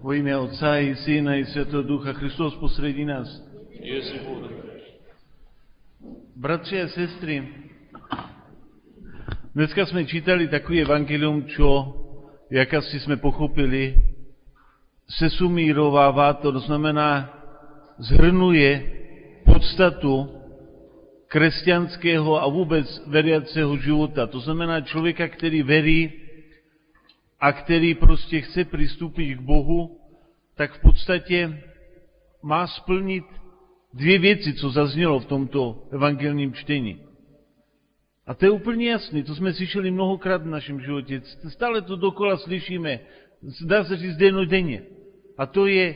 Во имя Отца и Сына и Святого Духа, Христос посреди нас. Bratři a sestry, dneska jsme čítali takový evangelium, čo, jak asi jsme pochopili, sesumírovává, to znamená, zhrnuje podstatu křesťanského a vůbec veriaceho života. To znamená člověka, který verí a který prostě chce přistupit k Bohu, tak v podstatě má splnit dvě věci, co zaznělo v tomto evangelním čtení. A to je úplně jasné, to jsme slyšeli mnohokrát v našem životě. Stále to dokola slyšíme, dá se říct dennodenně. A to je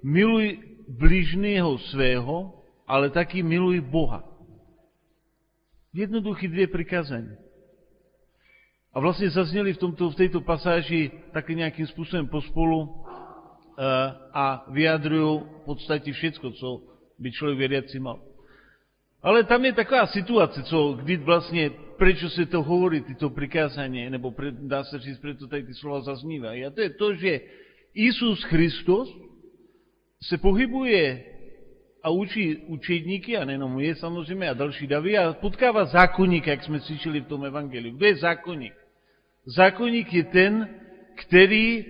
miluj bližného svého, ale taky miluj Boha. Jednoduché dvě přikázání. A vlastně zazněli v této pasáži taky nějakým způsobem pospolu a vyjadrují v podstatě všecko, co by člověk věřící mal. Ale tam je taková situace, kdy vlastně, prečo se to hovorí, tyto přikázání, nebo dá se říct, preto tady ty slova zaznívají. A to je to, že Isus Christus se pohybuje a učí učedníky, a nejenom je samozřejmě, a další davy, a potkává zákonník, jak jsme slyšeli v tom evangeliu. Kdo je zákonník? Zákonník je ten, který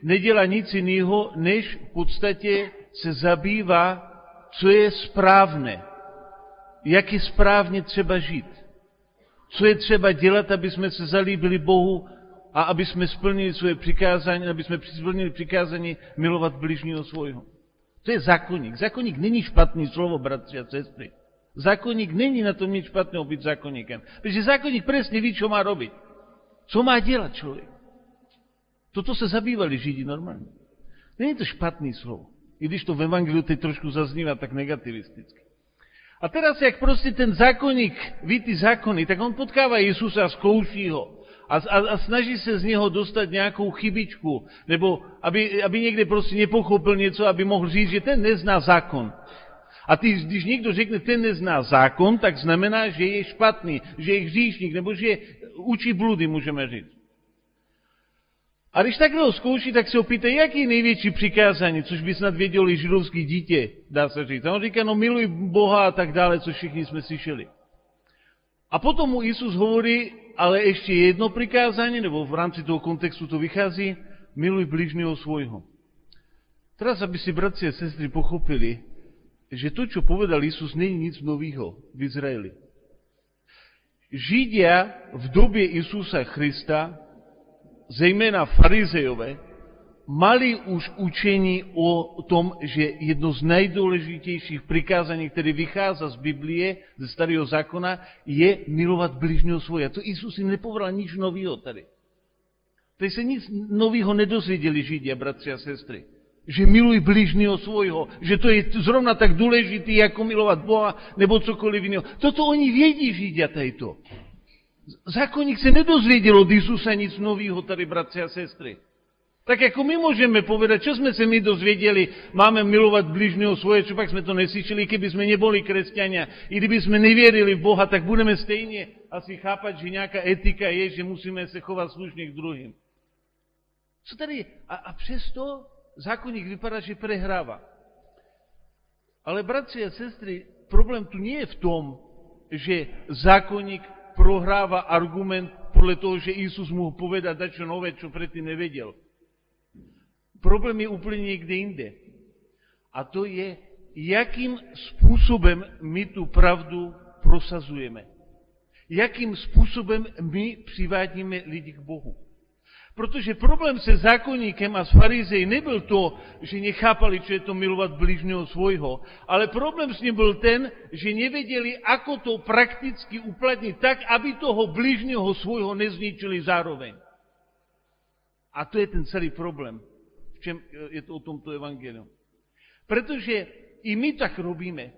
nedělá nic jiného, než v podstatě se zabývá, co je správné. Jak je správně třeba žít. Co je třeba dělat, aby jsme se zalíbili Bohu a aby jsme splnili svoje přikázání, aby jsme splnili přikázání milovat bližního svojho. To je zákonník. Zákonník není špatný slovo, bratři a sestry. Zákonník není na tom nic špatného být zákonníkem. Protože zákonník přesně ví, co má robit. Co má dělat člověk. Toto se zabývali Židi normálně. Není to špatný slovo. I když to v evangeliu teď trošku zaznívá tak negativisticky. A teraz, jak prostě ten zákonník ví ty zákony, tak on potkává Jezusa a zkouší ho. A snaží se z něho dostat nějakou chybičku, nebo aby někde prostě nepochopil něco, aby mohl říct, že ten nezná zákon. A když někdo řekne, ten nezná zákon, tak znamená, že je špatný, že je hříšník, nebo že učí bludy, můžeme říct. A když takhle ho zkouší, tak se ho pýta, jaký je největší přikázání, což by snad věděl i židovský dítě, dá se říct. A on říká, no miluj Boha a tak dále, co všichni jsme slyšeli. A potom mu Isus hovorí, ale ještě jedno přikázání, nebo v rámci toho kontextu to vychází, miluj bližného svojho. Teraz, aby si bratři a sestry pochopili, že to, čo povedal Isus, není nic nového v Izraeli. Židia v době Isusa Krista, zejména farizejové, mali už učení o tom, že jedno z nejdůležitějších přikázání, které vychází z Biblie, ze Starého zákona, je milovat bližního svoje. A to Isus jim nepovedal nič nového tady. Tady se nic nového nedozvěděli Židia, bratři a sestry. Že miluj bližního svojho, že to je zrovna tak důležitý, jako milovat Boha, nebo cokoliv jiného. Toto oni vědí, Židia, tady to. Zákonník se nedozvěděl od Isusa nic nového tady, bratři a sestry. Tak jako my můžeme povedat, čo jsme se my dozvěděli, máme milovat bližního svoje, čo pak jsme to neslyšeli, kdyby jsme neboli křesťania, i kdyby jsme nevěřili v Boha, tak budeme stejně asi chápat, že nějaká etika je, že musíme se chovat slušně k druhým. Co tady? A přesto zákonník vypadá, že prehrává. Ale bratři a sestry, problém tu nie je v tom, že zákonník prohrává argument podle toho, že Isus mohl povedat dačo nové, čo předtím nevěděl. Problém je úplně někde jinde. A to je, jakým způsobem my tu pravdu prosazujeme. Jakým způsobem my přivádíme lidi k Bohu. Protože problém se zákonníkem a s farizeji nebyl to, že nechápali, čo je to milovat bližního svojho, ale problém s ním byl ten, že nevěděli, ako to prakticky uplatnit tak, aby toho bližního svojho nezničili zároveň. A to je ten celý problém, v čem je to o tomto evangeliu. Protože i my tak robíme.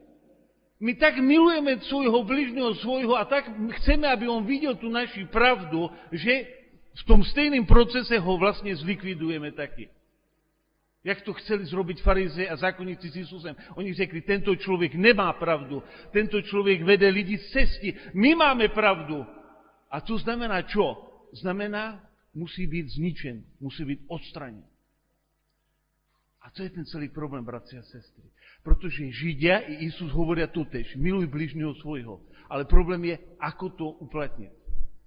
My tak milujeme svojho bližního svojho a tak chceme, aby on viděl tu naši pravdu, že v tom stejném procese ho vlastně zlikvidujeme taky. Jak to chceli zrobiť farizei a zákonníci s Isusem. Oni řekli, tento člověk nemá pravdu, tento člověk vede lidi z cesty, my máme pravdu. A to znamená čo? Znamená, musí být zničen, musí být odstraněn. A to je ten celý problém, bratři a sestry. Protože Židia i Isus hovoria totež, miluj bližního svojho. Ale problém je, ako to uplatnit.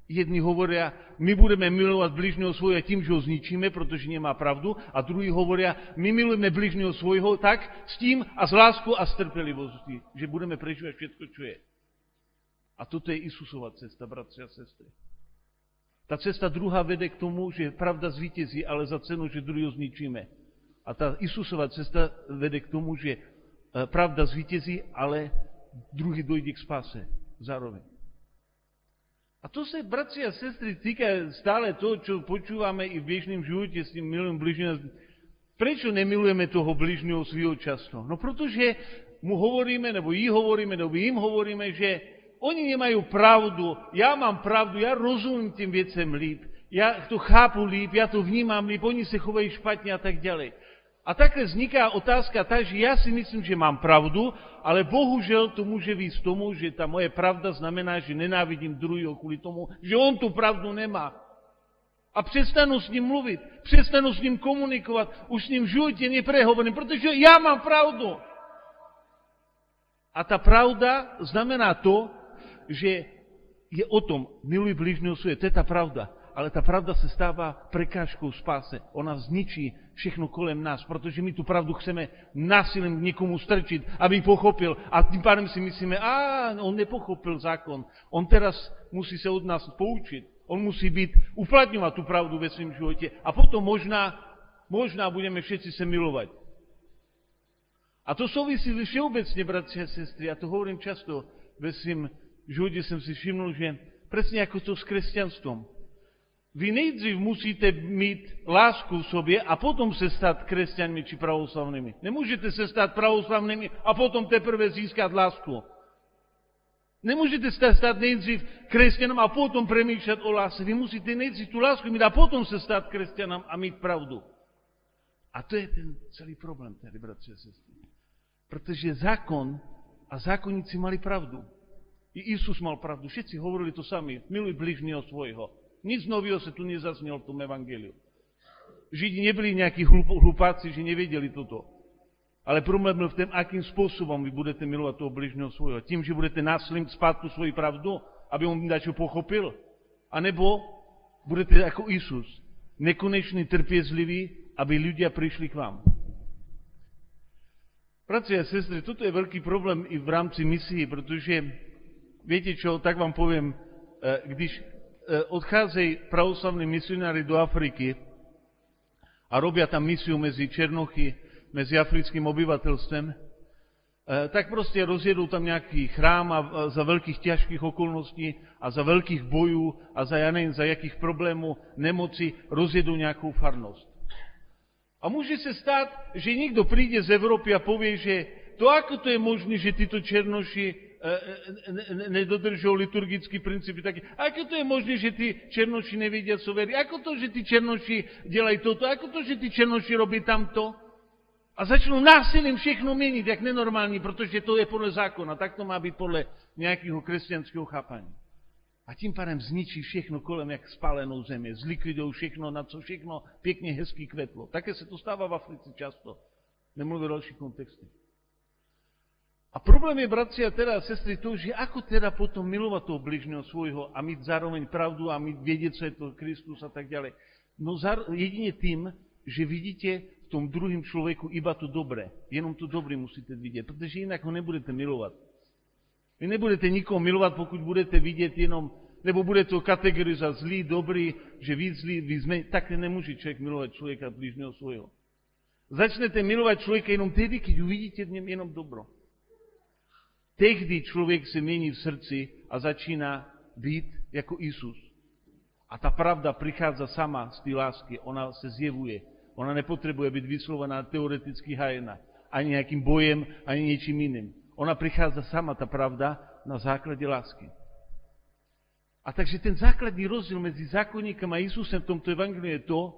Jedni hovoria, my budeme milovat bližního svojho tím, že ho zničíme, protože nemá pravdu. A druhý hovoria, my milujeme bližního svojho tak, s tím a s láskou a s trpělivostí, že budeme prežívat všetko, čo je. A toto je Isusova cesta, bratři a sestry. Ta cesta druhá vede k tomu, že pravda zvítězí, ale za cenu, že druhého zničíme. A ta Isusova cesta vede k tomu, že pravda zvítězí, ale druhý dojde k spáse zároveň. A to se, bratři a sestry, týka stále toho, čo počúvame i v běžném životě s tím milujeme bližního. Prečo nemilujeme toho bližního svýho často? No protože mu hovoríme, nebo jí hovoríme, nebo jim hovoríme, že oni nemajú pravdu, ja mám pravdu, ja rozumím tým věcem líp, ja to chápu líp, ja to vnímám líp, oni se chovají špatně a tak ďalej. A takhle vzniká otázka tak, že ja si myslím, že mám pravdu, ale bohužel to může víc tomu, že ta moje pravda znamená, že nenávidím druhého kvůli tomu, že on tu pravdu nemá. A přestanu s ním mluvit, přestanu s ním komunikovat, už s ním v životě neprehovorím, protože já mám pravdu. A ta pravda znamená to, že je o tom, miluj bližního svojho, to je ta pravda. Ale ta pravda se stává prekážkou spáse. Ona zničí všechno kolem nás, protože my tu pravdu chceme násilím někomu strčit, aby pochopil. A tím pádem si myslíme, on nepochopil zákon. On teraz musí se od nás poučit. On musí uplatňovat tu pravdu ve svém životě. A potom možná budeme všetci se milovat. A to souvisí všeobecně, bratři a sestry. Já to hovorím často ve svém životě, jsem si všiml, že přesně jako to s křesťanstvom. Vy nejdřív musíte mít lásku v sobě a potom se stát křesťanmi či pravoslavnými. Nemůžete se stát pravoslavnými a potom teprve získat lásku. Nemůžete se stát nejdřív křesťanem a potom přemýšlet o lásce. Vy musíte nejdřív tu lásku mít a potom se stát křesťanem a mít pravdu. A to je ten celý problém tady, bratři a sestry. Protože zákon a zákonníci mali pravdu. I Isus mal pravdu. Všetci hovorili to sami. Miluj bližního svojho. Nic nového se tu nezaznělo v tom evangeliu. Židi nebyli nějaký hlupáci, že nevěděli toto. Ale problém byl v tom, akým způsobem vy budete milovat toho bližního svojho. Tím, že budete násilím spát tu svoji pravdu, aby on dačo pochopil. A nebo budete jako Isus, nekonečný trpězlivý, aby ľudia prišli k vám. Bratři a sestry, toto je velký problém i v rámci misií, protože viete čo, tak vám poviem, když odcházejí pravoslavní misionári do Afriky a robia tam misiu mezi Černochy, mezi africkým obyvatelstvem, tak prostě rozjedou tam nějaký chrám a za velkých těžkých okolností a za velkých bojů a za já nevím, za jakých problémů, nemoci rozjedou nějakou farnost. A může se stát, že někdo přijde z Evropy a povie, že to ako to je možné, že tyto Černoši nedodržujú liturgický princípy také. Ako to je možné, že tí Černoši nevedia, co verí? Ako to, že tí Černoši dělají toto? Ako to, že tí Černoši robí tamto? A začnou násilím všechno měnit, jak nenormální, protože to je podle zákona. Tak to má být podle nějakého křesťanského chápání. A tím pádem zničí všechno kolem, jak spálenou zemi. Zlikvidují všechno, na co všechno pěkně hezky kvetlo. Také se to stává v Africe často. Nemluvím o dalších kontextech. A problém je, bratři a teda sestry, to, že ako teda potom milovat toho bližného svojho a mít zároveň pravdu a mít vědět, co je to Kristus a tak ďalej. No jedině tím, že vidíte v tom druhém člověku iba to dobré. Jenom to dobré musíte vidět, protože jinak ho nebudete milovat. Vy nebudete nikoho milovat, pokud budete vidět jenom, nebo budete to kategorizovat zlý, dobrý, že víc zlý, víc méně. Tak nemůže člověk milovat člověka bližného svojho. Začnete milovat člověka jenom tehdy, když uvidíte v něm jenom dobro. Tehdy člověk se mění v srdci a začíná být jako Isus. A ta pravda přichází sama z té lásky. Ona se zjevuje. Ona nepotřebuje být vyslovaná teoreticky hajena. Ani nějakým bojem, ani něčím jiným. Ona přichází sama, ta pravda, na základě lásky. A takže ten základní rozdíl mezi zákonníkem a Isusem v tomto evangeliu je to,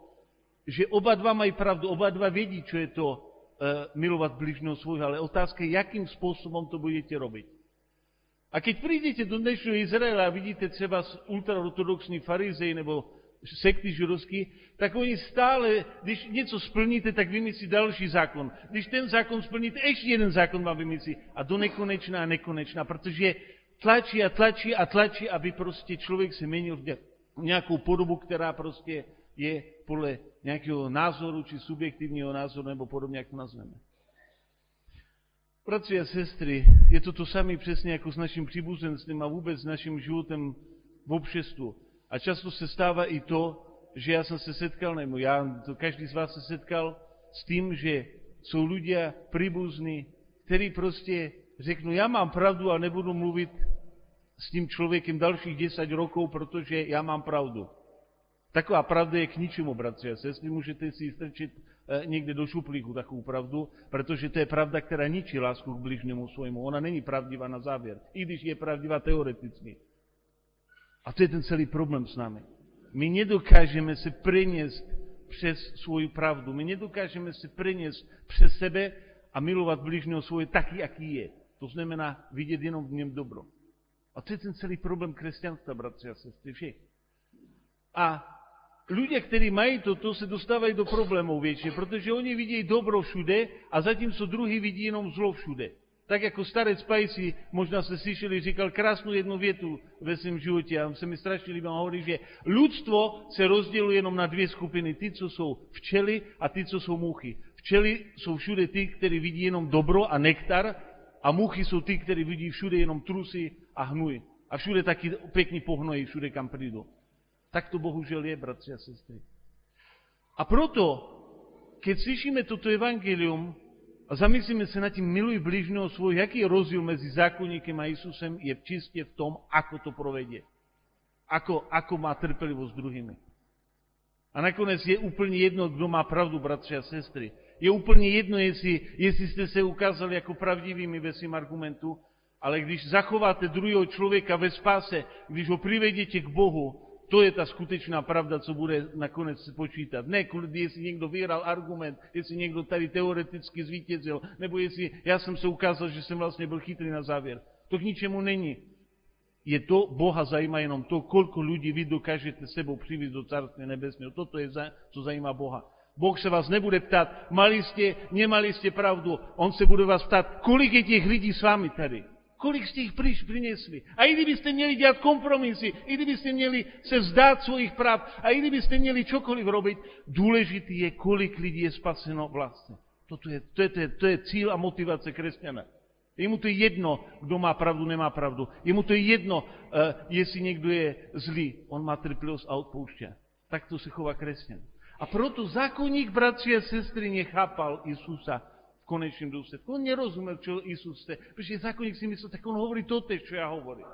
že oba dva mají pravdu, oba dva vědí, čo je to milovat bližného svojho, ale otázka je, jakým způsobem to budete robiť. A keď prídete do dnešného Izraela a vidíte třeba ultraortodoxní farizej nebo sekty židovské, tak oni stále, když něco splníte, tak vymyslí další zákon. Když ten zákon splníte, ještě jeden zákon vám vymyslí. A do nekonečná a nekonečná, protože tlačí a tlačí a tlačí, aby prostě člověk se měnil v nějakou podobu, která prostě je podle nějakého názoru, či subjektivního názoru, nebo podobně, jak to nazveme. Bratři a sestry, je to samé přesně jako s naším příbuzenstvím a vůbec s naším životem v obšestvu. A často se stává i to, že já jsem se setkal, nebo každý z vás se setkal s tím, že jsou lidé příbuzní, kteří prostě řeknou, já mám pravdu a nebudu mluvit s tím člověkem dalších 10 rokov, protože já mám pravdu. Taková pravda je k ničemu, bratři a sestry, můžete si ji strčit někde do šuplíku takovou pravdu, protože to je pravda, která ničí lásku k bližnému svojmu. Ona není pravdivá na závěr, i když je pravdivá teoreticky. A to je ten celý problém s námi. My nedokážeme se přenést přes svoji pravdu. My nedokážeme se přenést přes sebe a milovat bližného svoje taky, jaký je. To znamená vidět jenom v něm dobro. A to je ten celý problém křesťanstva, bratři a sestry, všech. A lidé, kteří mají to se dostávají do problémů většině, protože oni vidí dobro všude a zatímco druhý vidí jenom zlo všude. Tak jako starec Pajsi, možná se slyšeli, říkal krásnou jednu větu ve svém životě a se mi strašně líbilo, hovorí, že lidstvo se rozděluje jenom na dvě skupiny, ty, co jsou včely a ty, co jsou muchy. Včely jsou všude ty, kteří vidí jenom dobro a nektar a muchy jsou ty, kteří vidí všude jenom trusy a hnůj. A všude taky pěkný pohnojí, všude kam přijdou. Tak to bohužel je, bratři a sestry. A proto, keď slyšíme toto evangelium a zamyslíme se nad tím, miluj bližného svojho, jaký je rozdíl mezi zákonníkem a Isusem, je čistě v tom, ako to provedie. Ako má trpělivost s druhými. A nakonec je úplně jedno, kdo má pravdu, bratři a sestry. Je úplně jedno, jestli jste se ukázali jako pravdivými ve svým argumentu, ale když zachováte druhého člověka ve spáse, když ho privedete k Bohu, to je ta skutečná pravda, co bude nakonec se počítat. Ne, jestli někdo vyhrál argument, jestli někdo tady teoreticky zvítězil, nebo jestli já jsem se ukázal, že jsem vlastně byl chytrý na závěr. To k ničemu není. Je to, Boha zajímá jenom to, kolko lidí vy dokážete sebou přivést do Carství nebesného. Toto je, co zajímá Boha. Boh se vás nebude ptát, mali jste, nemali jste pravdu. On se bude vás ptát, kolik je těch lidí s vámi tady. Kolik jste jich přinesli. A i kdybyste měli dělat kompromisy, i kdybyste měli se vzdát svojich práv, a i kdybyste měli čokoliv robit, důležitý je, kolik lidí je spaseno vlastně. To je cíl a motivace křesťana. Jemu to je jedno, kdo má pravdu, nemá pravdu. Jemu to je jedno, jestli někdo je zlý. On má trpělivost a odpoušťá. Tak to se chová křesťan. A proto zákonník, bratři a sestry, nechápal Isusa v konečném důsledku. On nerozumel, čo Isus chce, protože zákonník si myslel, tak on hovorí totéž, čo já hovorím.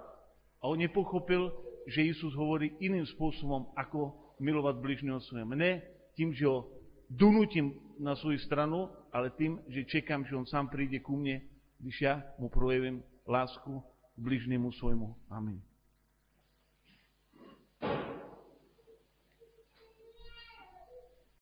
A on nepochopil, že Isus hovorí iným způsobem, ako milovat bližného svého. Ne tím, že ho donutím na svou stranu, ale tím, že čekám, že on sám přijde ku mně, když já mu projevím lásku k bližnému svojmu. Amen.